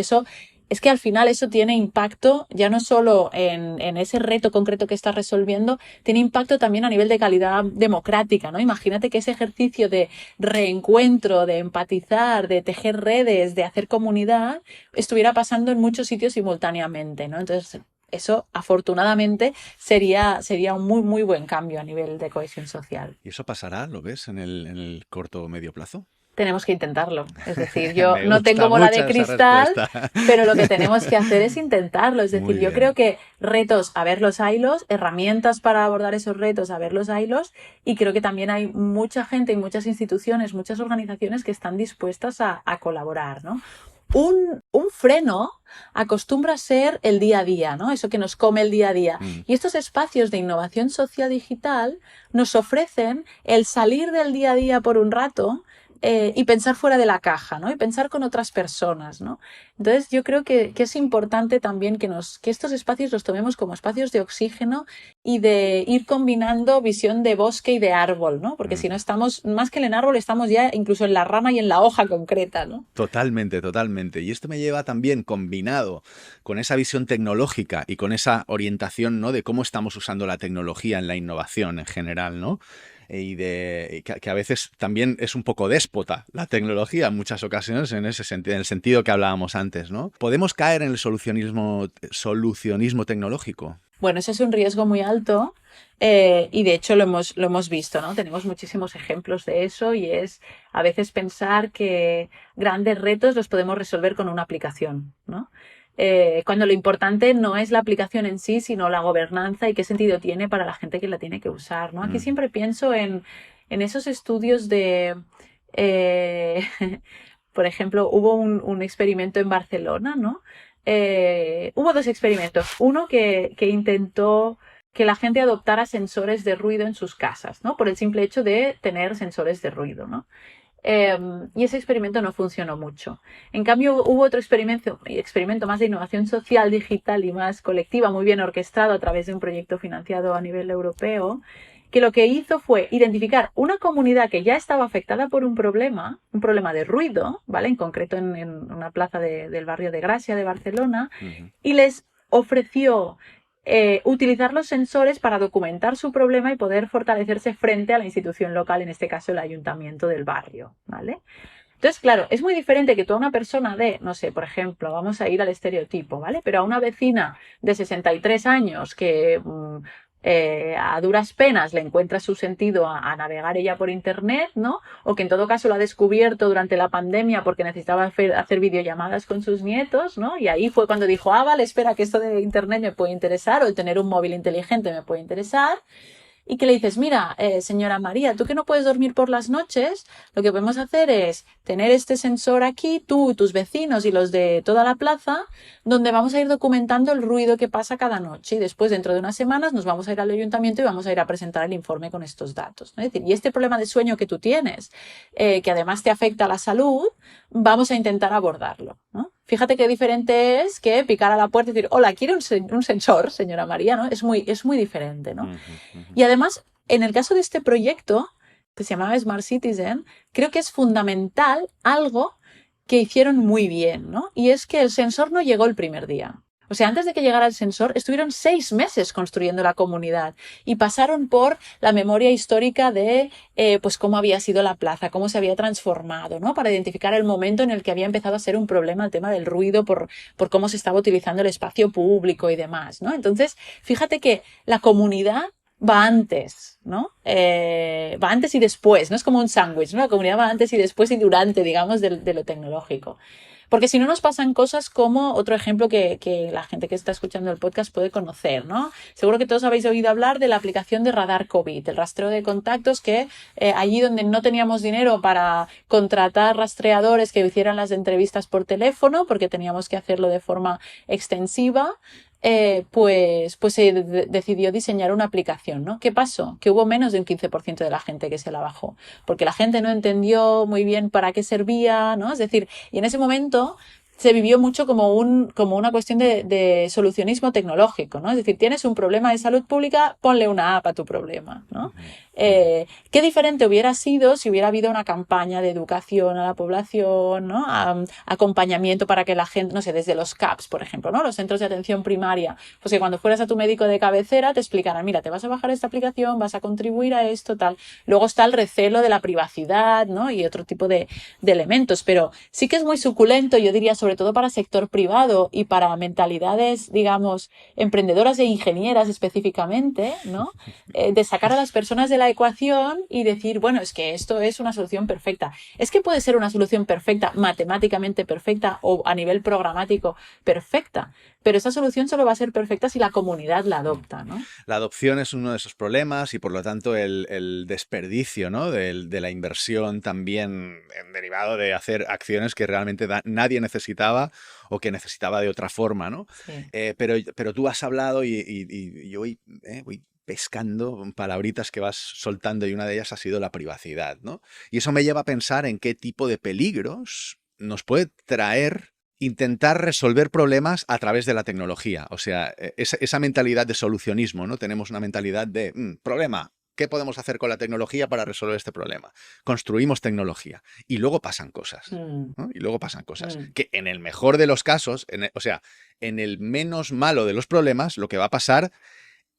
que al final eso tiene impacto ya no solo en ese reto concreto que estás resolviendo, tiene impacto también a nivel de calidad democrática, ¿no? Imagínate que ese ejercicio de reencuentro, de empatizar, de tejer redes, de hacer comunidad, estuviera pasando en muchos sitios simultáneamente, ¿no? Entonces, eso afortunadamente sería un muy, muy buen cambio a nivel de cohesión social. ¿Y eso pasará, lo ves, en el corto o medio plazo? Tenemos que intentarlo. Es decir, yo no tengo bola de cristal, pero lo que tenemos que hacer es intentarlo. Es decir, yo creo que retos, a verlos haylos, herramientas para abordar esos retos, a verlos haylos, y creo que también hay mucha gente y muchas instituciones, muchas organizaciones que están dispuestas a colaborar, ¿no? Un freno acostumbra a ser el día a día, ¿no? Eso que nos come el día a día. Y estos espacios de innovación social digital nos ofrecen el salir del día a día por un rato y pensar fuera de la caja, ¿no? Y pensar con otras personas, ¿no? Entonces yo creo que es importante también que estos espacios los tomemos como espacios de oxígeno y de ir combinando visión de bosque y de árbol, ¿no? Porque si no estamos, más que en el árbol, estamos ya incluso en la rama y en la hoja concreta, ¿no? Totalmente, totalmente. Y esto me lleva también, combinado con esa visión tecnológica y con esa orientación, ¿no? De cómo estamos usando la tecnología en la innovación en general, ¿no? Y que a veces también es un poco déspota la tecnología en muchas ocasiones en ese sentido, en el sentido que hablábamos antes, ¿no? ¿Podemos caer en el solucionismo tecnológico? Bueno, ese es un riesgo muy alto y de hecho lo hemos visto, ¿no? Tenemos muchísimos ejemplos de eso, y es a veces pensar que grandes retos los podemos resolver con una aplicación, ¿no? Cuando lo importante no es la aplicación en sí, sino la gobernanza y qué sentido tiene para la gente que la tiene que usar, ¿no? Aquí siempre pienso en esos estudios de... por ejemplo, hubo un experimento en Barcelona, ¿no? Hubo dos experimentos. Uno que intentó que la gente adoptara sensores de ruido en sus casas, ¿no? Por el simple hecho de tener sensores de ruido, ¿no? Y ese experimento no funcionó mucho. En cambio, hubo otro experimento más de innovación social, digital y más colectiva, muy bien orquestado a través de un proyecto financiado a nivel europeo, que lo que hizo fue identificar una comunidad que ya estaba afectada por un problema de ruido, ¿vale? En concreto en una plaza del barrio de Gracia de Barcelona, y les ofreció utilizar los sensores para documentar su problema y poder fortalecerse frente a la institución local, en este caso el ayuntamiento del barrio, ¿vale? Entonces, claro, es muy diferente que tú a una persona de, no sé, por ejemplo, vamos a ir al estereotipo, ¿vale? Pero a una vecina de 63 años que a duras penas le encuentra su sentido a navegar ella por internet, ¿no? O que en todo caso lo ha descubierto durante la pandemia porque necesitaba hacer videollamadas con sus nietos, ¿no? Y ahí fue cuando dijo, vale, espera, que esto de internet me puede interesar, o el tener un móvil inteligente me puede interesar. Y que le dices, mira, señora María, tú que no puedes dormir por las noches, lo que podemos hacer es tener este sensor aquí, tú, tus vecinos y los de toda la plaza, donde vamos a ir documentando el ruido que pasa cada noche. Y después, dentro de unas semanas, nos vamos a ir al ayuntamiento y vamos a ir a presentar el informe con estos datos, ¿no? Es decir, y este problema de sueño que tú tienes, que además te afecta a la salud, vamos a intentar abordarlo, ¿no? Fíjate qué diferente es que picar a la puerta y decir, hola, ¿quiere un sensor, señora María? ¿No? Es muy diferente, ¿no? Y además, en el caso de este proyecto, que se llamaba Smart Citizen, creo que es fundamental algo que hicieron muy bien, ¿no? Y es que el sensor no llegó el primer día. O sea, antes de que llegara el sensor, estuvieron 6 meses construyendo la comunidad y pasaron por la memoria histórica de pues cómo había sido la plaza, cómo se había transformado, ¿no? Para identificar el momento en el que había empezado a ser un problema el tema del ruido por cómo se estaba utilizando el espacio público y demás, ¿no? Entonces, fíjate que la comunidad va antes, ¿no? Va antes y después, no es como un sándwich, ¿no? La comunidad va antes y después y durante, digamos, de lo tecnológico. Porque si no nos pasan cosas como otro ejemplo que la gente que está escuchando el podcast puede conocer, ¿no? Seguro que todos habéis oído hablar de la aplicación de Radar COVID, el rastreo de contactos que allí donde no teníamos dinero para contratar rastreadores que hicieran las entrevistas por teléfono, porque teníamos que hacerlo de forma extensiva, pues se decidió diseñar una aplicación, ¿no? ¿Qué pasó? Que hubo menos de un 15% de la gente que se la bajó, porque la gente no entendió muy bien para qué servía, ¿no? Es decir, y en ese momento se vivió mucho como una cuestión de solucionismo tecnológico, ¿no? Es decir, tienes un problema de salud pública, ponle una app a tu problema, ¿no? Qué diferente hubiera sido si hubiera habido una campaña de educación a la población, ¿no? Acompañamiento para que la gente, no sé, desde los CAPs, por ejemplo, ¿no? Los centros de atención primaria, pues que cuando fueras a tu médico de cabecera te explicaran, mira, te vas a bajar esta aplicación, vas a contribuir a esto, tal. Luego está el recelo de la privacidad, ¿no? Y otro tipo de elementos, pero sí que es muy suculento, yo diría, sobre todo para sector privado y para mentalidades, digamos, emprendedoras e ingenieras específicamente, ¿no? De sacar a las personas de la ecuación y decir, bueno, es que esto es una solución perfecta. Es que puede ser una solución perfecta, matemáticamente perfecta o a nivel programático perfecta, pero esa solución solo va a ser perfecta si la comunidad la adopta, ¿no? La adopción es uno de esos problemas y por lo tanto el desperdicio, ¿no? de la inversión también derivado de hacer acciones que realmente nadie necesitaba o que necesitaba de otra forma, ¿no? Sí. Pero tú has hablado y yo voy pescando palabritas que vas soltando y una de ellas ha sido la privacidad, ¿no? Y eso me lleva a pensar en qué tipo de peligros nos puede traer intentar resolver problemas a través de la tecnología. O sea, esa mentalidad de solucionismo, ¿no? Tenemos una mentalidad de problema. ¿Qué podemos hacer con la tecnología para resolver este problema? Construimos tecnología y luego pasan cosas, ¿no? Y luego pasan cosas que en el mejor de los casos, en el menos malo de los problemas, lo que va a pasar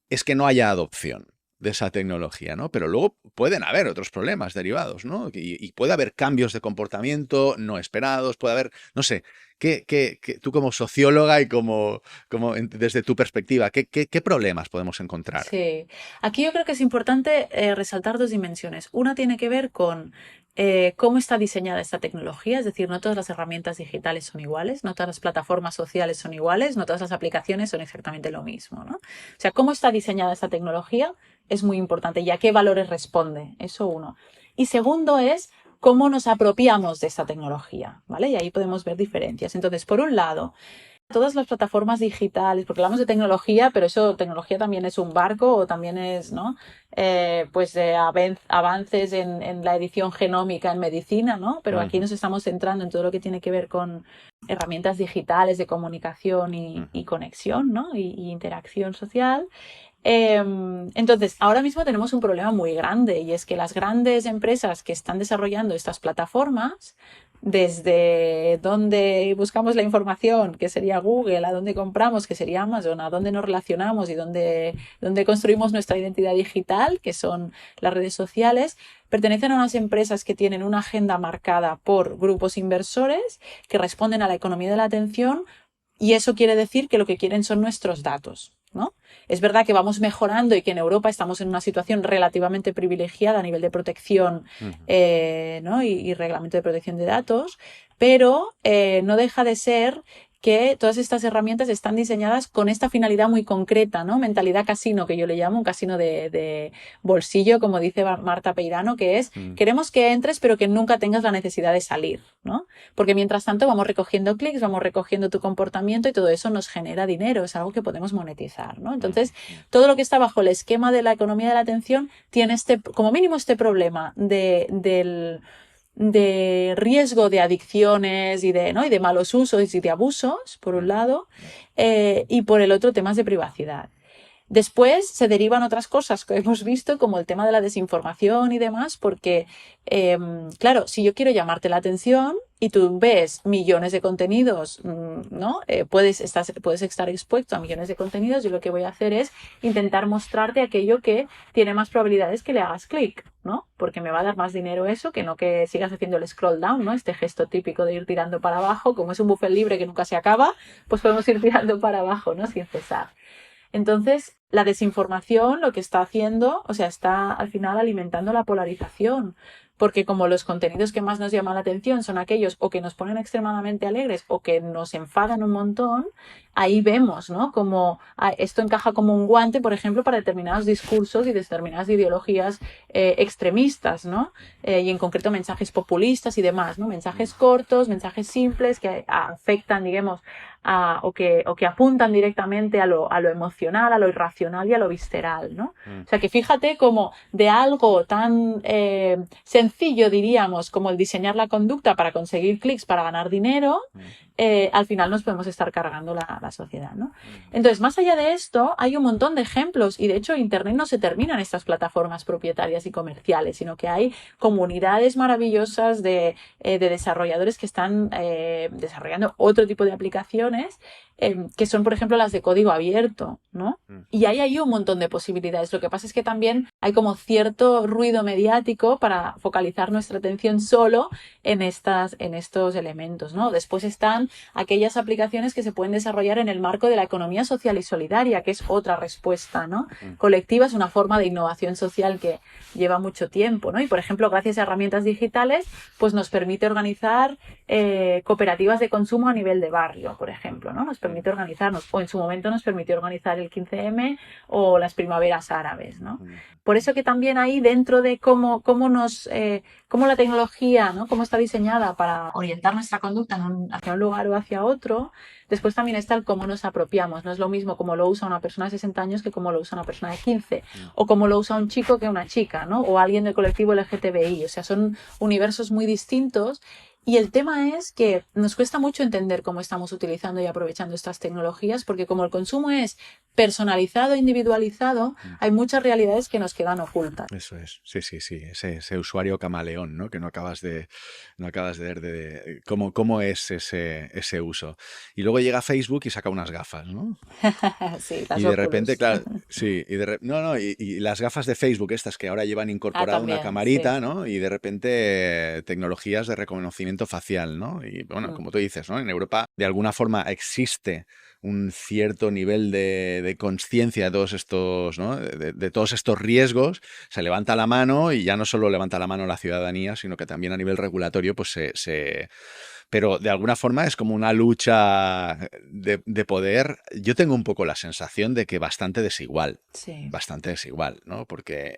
es que no haya adopción de esa tecnología, ¿no? Pero luego pueden haber otros problemas derivados, ¿no? Y puede haber cambios de comportamiento no esperados, puede haber, no sé, tú como socióloga y desde tu perspectiva, ¿qué problemas podemos encontrar? Sí, aquí yo creo que es importante resaltar 2 dimensiones. Una tiene que ver con cómo está diseñada esta tecnología, es decir, no todas las herramientas digitales son iguales, no todas las plataformas sociales son iguales, no todas las aplicaciones son exactamente lo mismo, ¿no? O sea, cómo está diseñada esta tecnología es muy importante y a qué valores responde, eso uno. Y segundo es cómo nos apropiamos de esta tecnología, ¿vale? Y ahí podemos ver diferencias. Entonces, por un lado, todas las plataformas digitales, porque hablamos de tecnología, pero eso, tecnología también es un barco o también es, ¿no? Pues avances en la edición genómica en medicina, ¿no? Pero aquí nos estamos centrando en todo lo que tiene que ver con herramientas digitales de comunicación y conexión, ¿no? Y interacción social. Entonces, ahora mismo tenemos un problema muy grande y es que las grandes empresas que están desarrollando estas plataformas, desde donde buscamos la información, que sería Google, a donde compramos, que sería Amazon, a donde nos relacionamos y donde construimos nuestra identidad digital, que son las redes sociales, pertenecen a unas empresas que tienen una agenda marcada por grupos inversores que responden a la economía de la atención, y eso quiere decir que lo que quieren son nuestros datos, ¿no? Es verdad que vamos mejorando y que en Europa estamos en una situación relativamente privilegiada a nivel de protección, ¿no? y reglamento de protección de datos, pero no deja de ser que todas estas herramientas están diseñadas con esta finalidad muy concreta, ¿no? Mentalidad casino, que yo le llamo, un casino de bolsillo, como dice Marta Peirano, que es queremos que entres pero que nunca tengas la necesidad de salir, ¿no? Porque mientras tanto vamos recogiendo clics, vamos recogiendo tu comportamiento y todo eso nos genera dinero, es algo que podemos monetizar, ¿no? Entonces, todo lo que está bajo el esquema de la economía de la atención tiene como mínimo este problema de riesgo de adicciones y de malos usos y de abusos, por un lado, y por el otro temas de privacidad. Después se derivan otras cosas que hemos visto, como el tema de la desinformación y demás, porque, claro, si yo quiero llamarte la atención y tú ves millones de contenidos, ¿no? Puedes estar expuesto a millones de contenidos, yo lo que voy a hacer es intentar mostrarte aquello que tiene más probabilidades que le hagas clic, ¿no? Porque me va a dar más dinero eso que no que sigas haciendo el scroll down, ¿no? Este gesto típico de ir tirando para abajo, como es un buffet libre que nunca se acaba, pues podemos ir tirando para abajo, ¿no? Sin cesar. Entonces, la desinformación lo que está haciendo, o sea, está al final alimentando la polarización, porque como los contenidos que más nos llaman la atención son aquellos o que nos ponen extremadamente alegres o que nos enfadan un montón, ahí vemos, ¿no? Como esto encaja como un guante, por ejemplo, para determinados discursos y determinadas ideologías extremistas, ¿no? Y en concreto mensajes populistas y demás, ¿no? Mensajes cortos, mensajes simples que afectan, digamos, o que apuntan directamente a lo emocional, a lo irracional y a lo visceral, ¿no? O sea que fíjate como de algo tan sencillo, diríamos, como el diseñar la conducta para conseguir clics, para ganar dinero, al final nos podemos estar cargando la sociedad, ¿no? Entonces, más allá de esto, hay un montón de ejemplos y de hecho Internet no se termina en estas plataformas propietarias y comerciales, sino que hay comunidades maravillosas de desarrolladores que están desarrollando otro tipo de aplicaciones que son, por ejemplo, las de código abierto, ¿no? Y ahí hay un montón de posibilidades. Lo que pasa es que también hay como cierto ruido mediático para focalizar nuestra atención solo en estos elementos, ¿no? Después están aquellas aplicaciones que se pueden desarrollar en el marco de la economía social y solidaria, que es otra respuesta, ¿no? Colectiva, es una forma de innovación social que lleva mucho tiempo, ¿no? Y, por ejemplo, gracias a herramientas digitales, pues nos permite organizar cooperativas de consumo a nivel de barrio, por ejemplo, ¿no? Nos permite organizarnos, o en su momento nos permitió organizar el 15M o las primaveras árabes, ¿no? Por eso que también ahí dentro de cómo la tecnología, ¿no? Cómo está diseñada para orientar nuestra conducta hacia un lugar o hacia otro, después también está el cómo nos apropiamos. No es lo mismo cómo lo usa una persona de 60 años que cómo lo usa una persona de 15, o cómo lo usa un chico que una chica, ¿no? O alguien del colectivo LGTBI. O sea, son universos muy distintos. Y el tema es que nos cuesta mucho entender cómo estamos utilizando y aprovechando estas tecnologías, porque como el consumo es personalizado, individualizado, hay muchas realidades que nos quedan ocultas. Eso es, sí. Ese usuario camaleón, ¿no? Que no acabas de ver de cómo es ese uso. Y luego llega Facebook y saca unas gafas, ¿no? Sí, las Y de repente, Oculus. claro, sí, y las gafas de Facebook estas que ahora llevan incorporada también, una camarita, sí. ¿no? Y de repente tecnologías de reconocimiento facial, ¿no? Y bueno, como tú dices, ¿no? En Europa de alguna forma existe un cierto nivel de conciencia de todos estos, ¿no? de todos estos riesgos. Se levanta la mano y ya no solo levanta la mano la ciudadanía, sino que también a nivel regulatorio pues pero de alguna forma es como una lucha de poder. Yo tengo un poco la sensación de que bastante desigual. Sí. Bastante desigual, ¿no? Porque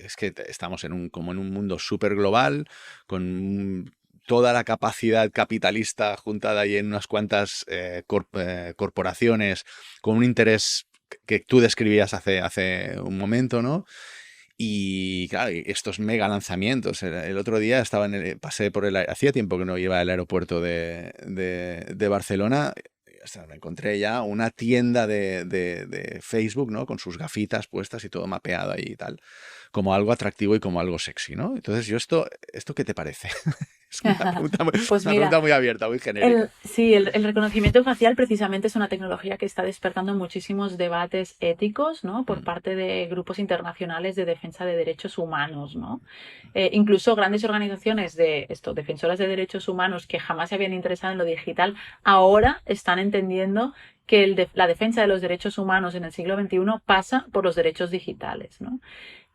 es que estamos como en un mundo súper global, con toda la capacidad capitalista juntada ahí en unas cuantas corporaciones con un interés que tú describías hace un momento, ¿no? Y claro, estos mega lanzamientos. El otro día pasé hacía tiempo que no iba al aeropuerto de Barcelona. o sea, me encontré ya una tienda de Facebook, ¿no? Con sus gafitas puestas y todo mapeado ahí y tal, como algo atractivo y como algo sexy, ¿no? Entonces, ¿esto qué te parece? Es Pues una mira, pregunta muy abierta, muy genérica. sí, el reconocimiento facial precisamente es una tecnología que está despertando muchísimos debates éticos, ¿no? Por Mm, parte de grupos internacionales de defensa de derechos humanos, ¿no? Incluso grandes organizaciones de esto, defensoras de derechos humanos que jamás se habían interesado en lo digital, ahora están entendiendo que la defensa de los derechos humanos en el siglo XXI pasa por los derechos digitales, ¿no?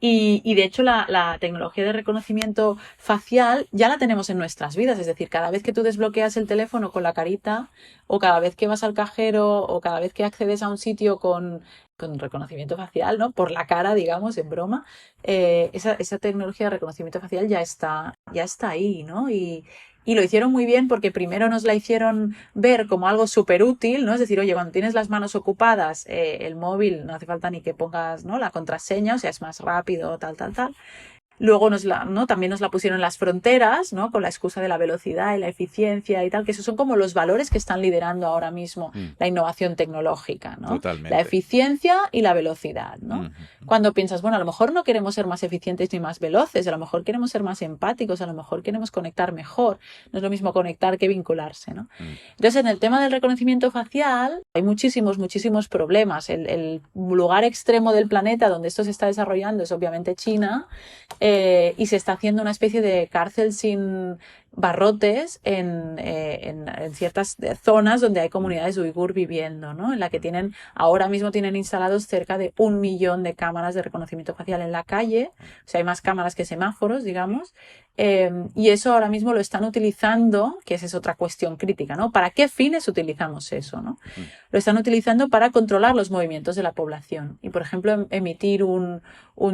Y de hecho la tecnología de reconocimiento facial ya la tenemos en nuestras vidas, es decir, cada vez que tú desbloqueas el teléfono con la carita o cada vez que vas al cajero o cada vez que accedes a un sitio con reconocimiento facial, ¿no? Por la cara, digamos, en broma, esa tecnología de reconocimiento facial ya está ahí, ¿no? Y lo hicieron muy bien porque primero nos la hicieron ver como algo súper útil, ¿no? Es decir, oye, cuando tienes las manos ocupadas, el móvil no hace falta ni que pongas, ¿no? La contraseña, o sea, es más rápido, tal, tal, tal. Luego ¿no? También nos la pusieron en las fronteras, ¿no? Con la excusa de la velocidad y la eficiencia y tal, que esos son como los valores que están liderando ahora mismo la innovación tecnológica, ¿no? La totalmente. eficiencia y la velocidad, ¿no? Mm, Cuando piensas, bueno, a lo mejor no queremos ser más eficientes ni más veloces, a lo mejor queremos ser más empáticos, a lo mejor queremos conectar mejor. No es lo mismo conectar que vincularse, ¿no? mm, Entonces, en el tema del reconocimiento facial hay muchísimos, muchísimos problemas. El lugar extremo del planeta donde esto se está desarrollando es obviamente China, y se está haciendo una especie de cárcel sin barrotes en ciertas zonas donde hay comunidades uigur viviendo, ¿no? En la que ahora mismo tienen instalados cerca de 1 millón de cámaras de reconocimiento facial en la calle, o sea, hay más cámaras que semáforos, digamos, y eso ahora mismo lo están utilizando, que esa es otra cuestión crítica, ¿no? ¿Para qué fines utilizamos eso, ¿no? Lo están utilizando para controlar los movimientos de la población y, por ejemplo, emitir un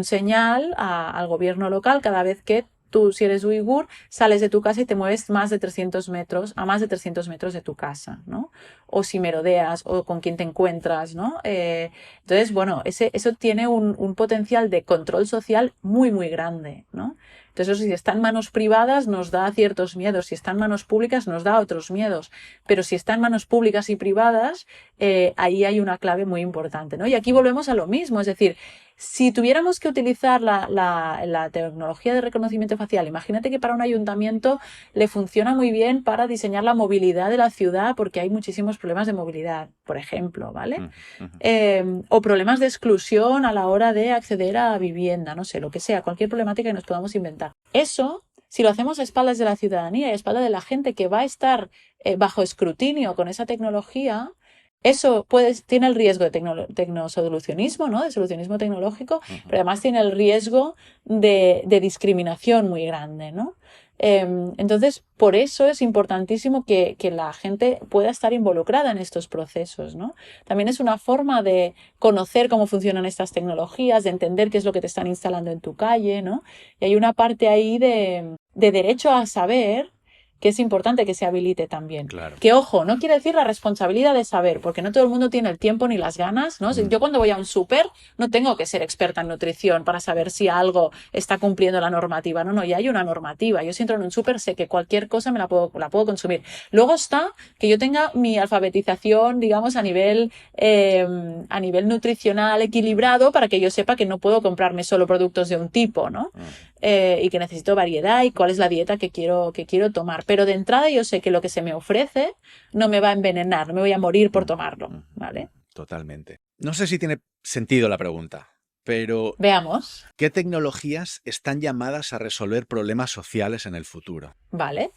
señal al gobierno local cada vez que tú, si eres uigur, sales de tu casa y te mueves más de 300 metros, a más de 300 metros de tu casa, ¿no? O si merodeas o con quién te encuentras, ¿no? Entonces, bueno, eso tiene un potencial de control social muy, muy grande, ¿no? Entonces, si está en manos privadas nos da ciertos miedos, si está en manos públicas nos da otros miedos, pero si está en manos públicas y privadas, ahí hay una clave muy importante, ¿no? Y aquí volvemos a lo mismo, es decir, si tuviéramos que utilizar la tecnología de reconocimiento facial, imagínate que para un ayuntamiento le funciona muy bien para diseñar la movilidad de la ciudad porque hay muchísimos problemas de movilidad, por ejemplo, ¿vale? O problemas de exclusión a la hora de acceder a vivienda, no sé, lo que sea, cualquier problemática que nos podamos inventar. Eso, si lo hacemos a espaldas de la ciudadanía y a espaldas de la gente que va a estar bajo escrutinio con esa tecnología, eso tiene el riesgo de tecnosolucionismo, ¿no? De solucionismo tecnológico, pero además tiene el riesgo de discriminación muy grande, ¿no? Entonces, por eso es importantísimo que la gente pueda estar involucrada en estos procesos, ¿no? También es una forma de conocer cómo funcionan estas tecnologías, de entender qué es lo que te están instalando en tu calle, ¿no? Y hay una parte ahí de derecho a saber que es importante que se habilite también. claro. Que, ojo, no quiere decir la responsabilidad de saber, porque no todo el mundo tiene el tiempo ni las ganas, ¿no? Yo cuando voy a un súper no tengo que ser experta en nutrición para saber si algo está cumpliendo la normativa. No, ya hay una normativa. Yo si entro en un súper sé que cualquier cosa la puedo consumir. Luego está que yo tenga mi alfabetización, digamos, a nivel nutricional equilibrado para que yo sepa que no puedo comprarme solo productos de un tipo, ¿no? Y que necesito variedad y cuál es la dieta que quiero tomar. Pero de entrada yo sé que lo que se me ofrece no me va a envenenar, no me voy a morir por tomarlo, ¿vale? Totalmente. No sé si tiene sentido la pregunta, pero Veamos. ¿qué tecnologías están llamadas a resolver problemas sociales en el futuro? Vale.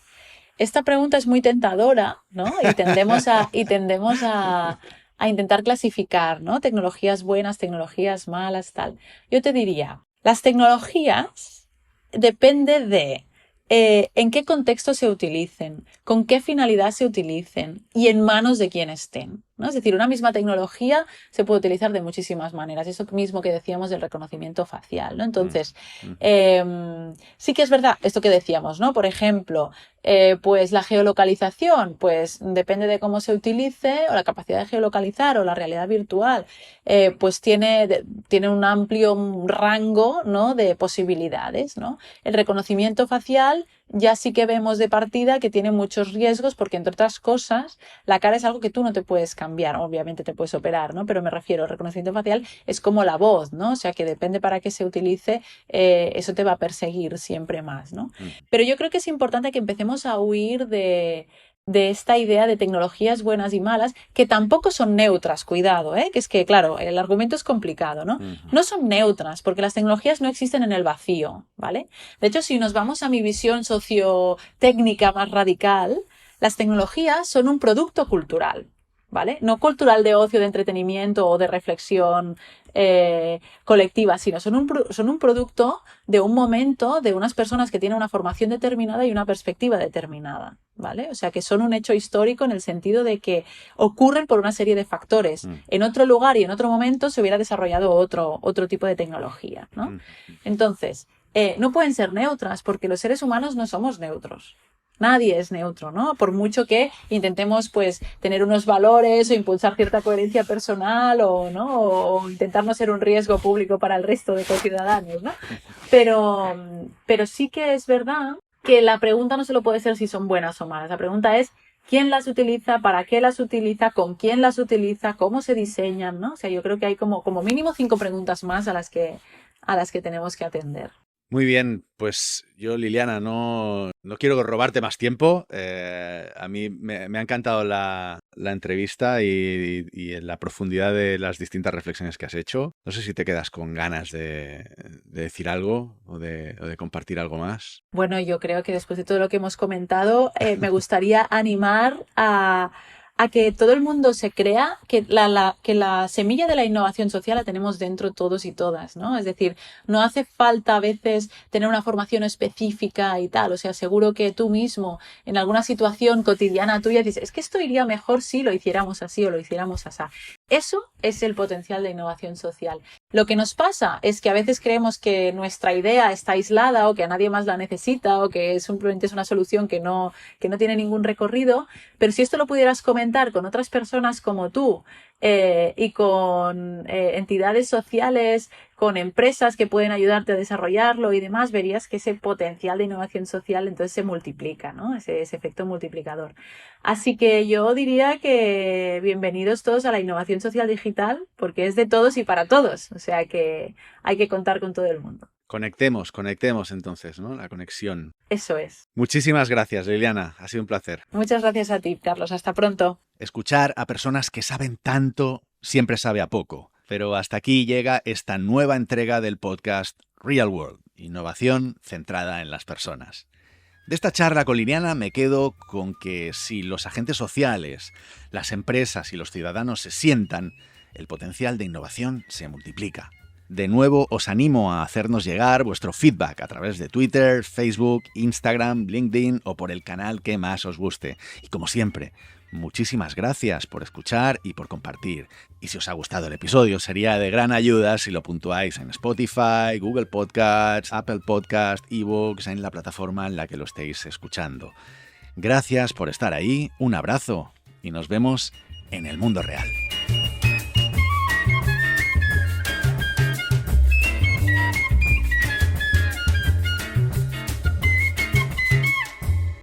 Esta pregunta es muy tentadora, ¿no? Y tendemos a intentar clasificar, ¿no? Tecnologías buenas, tecnologías malas, tal. Yo te diría, las tecnologías depende de en qué contexto se utilicen, con qué finalidad se utilicen y en manos de quién estén, ¿no? Es decir, una misma tecnología se puede utilizar de muchísimas maneras. Eso mismo que decíamos del reconocimiento facial, ¿no? Entonces, sí que es verdad esto que decíamos, ¿no? Por ejemplo, Pues la geolocalización, pues depende de cómo se utilice, o la capacidad de geolocalizar o la realidad virtual, pues tiene un amplio rango, ¿no?, de posibilidades, ¿no? El reconocimiento facial ya sí que vemos de partida que tiene muchos riesgos porque, entre otras cosas, la cara es algo que tú no te puedes cambiar. Obviamente te puedes operar, ¿no? Pero me refiero, el reconocimiento facial es como la voz, ¿no? O sea, que depende para qué se utilice, eso te va a perseguir siempre más, ¿no? Pero yo creo que es importante que empecemos a huir de esta idea de tecnologías buenas y malas, que tampoco son neutras, cuidado, que es que, claro, el argumento es complicado, ¿no? No son neutras, porque las tecnologías no existen en el vacío, ¿vale? De hecho, si nos vamos a mi visión sociotécnica más radical, las tecnologías son un producto cultural, ¿vale? No cultural de ocio, de entretenimiento o de reflexión colectiva, sino son un producto de un momento, de unas personas que tienen una formación determinada y una perspectiva determinada, ¿vale? O sea, que son un hecho histórico en el sentido de que ocurren por una serie de factores. En otro lugar y en otro momento se hubiera desarrollado otro tipo de tecnología, ¿no? Entonces, no pueden ser neutras porque los seres humanos no somos neutros. Nadie es neutro, ¿no? Por mucho que intentemos, pues, tener unos valores o impulsar cierta coherencia personal o intentar no ser un riesgo público para el resto de conciudadanos, ¿no? Pero sí que es verdad que la pregunta no solo puede ser si son buenas o malas. La pregunta es quién las utiliza, para qué las utiliza, con quién las utiliza, cómo se diseñan, ¿no? O sea, yo creo que hay como mínimo 5 preguntas más a las que tenemos que atender. Muy bien, pues yo, Liliana, no quiero robarte más tiempo. A mí me ha encantado la entrevista y la profundidad de las distintas reflexiones que has hecho. No sé si te quedas con ganas de decir algo o de compartir algo más. Bueno, yo creo que después de todo lo que hemos comentado, me gustaría animar a que todo el mundo se crea que la semilla de la innovación social la tenemos dentro todos y todas, ¿no? Es decir, no hace falta a veces tener una formación específica y tal. O sea, seguro que tú mismo, en alguna situación cotidiana tuya, dices, es que esto iría mejor si lo hiciéramos así o lo hiciéramos así. Eso es el potencial de innovación social. Lo que nos pasa es que a veces creemos que nuestra idea está aislada o que a nadie más la necesita o que simplemente es una solución que no tiene ningún recorrido, pero si esto lo pudieras comentar con otras personas como tú y con entidades sociales, con empresas que pueden ayudarte a desarrollarlo y demás, verías que ese potencial de innovación social entonces se multiplica, ¿no? Ese efecto multiplicador. Así que yo diría que bienvenidos todos a la innovación social digital, porque es de todos y para todos. O sea que hay que contar con todo el mundo. Conectemos entonces, ¿no? La conexión. Eso es. Muchísimas gracias, Liliana. Ha sido un placer. Muchas gracias a ti, Carlos. Hasta pronto. Escuchar a personas que saben tanto siempre sabe a poco. Pero hasta aquí llega esta nueva entrega del podcast Real World, innovación centrada en las personas. De esta charla con Liliana me quedo con que si los agentes sociales, las empresas y los ciudadanos se sientan, el potencial de innovación se multiplica. De nuevo, os animo a hacernos llegar vuestro feedback a través de Twitter, Facebook, Instagram, LinkedIn o por el canal que más os guste. Y como siempre, muchísimas gracias por escuchar y por compartir. Y si os ha gustado el episodio, sería de gran ayuda si lo puntuáis en Spotify, Google Podcasts, Apple Podcasts, eBooks, en la plataforma en la que lo estéis escuchando. Gracias por estar ahí, un abrazo y nos vemos en el mundo real.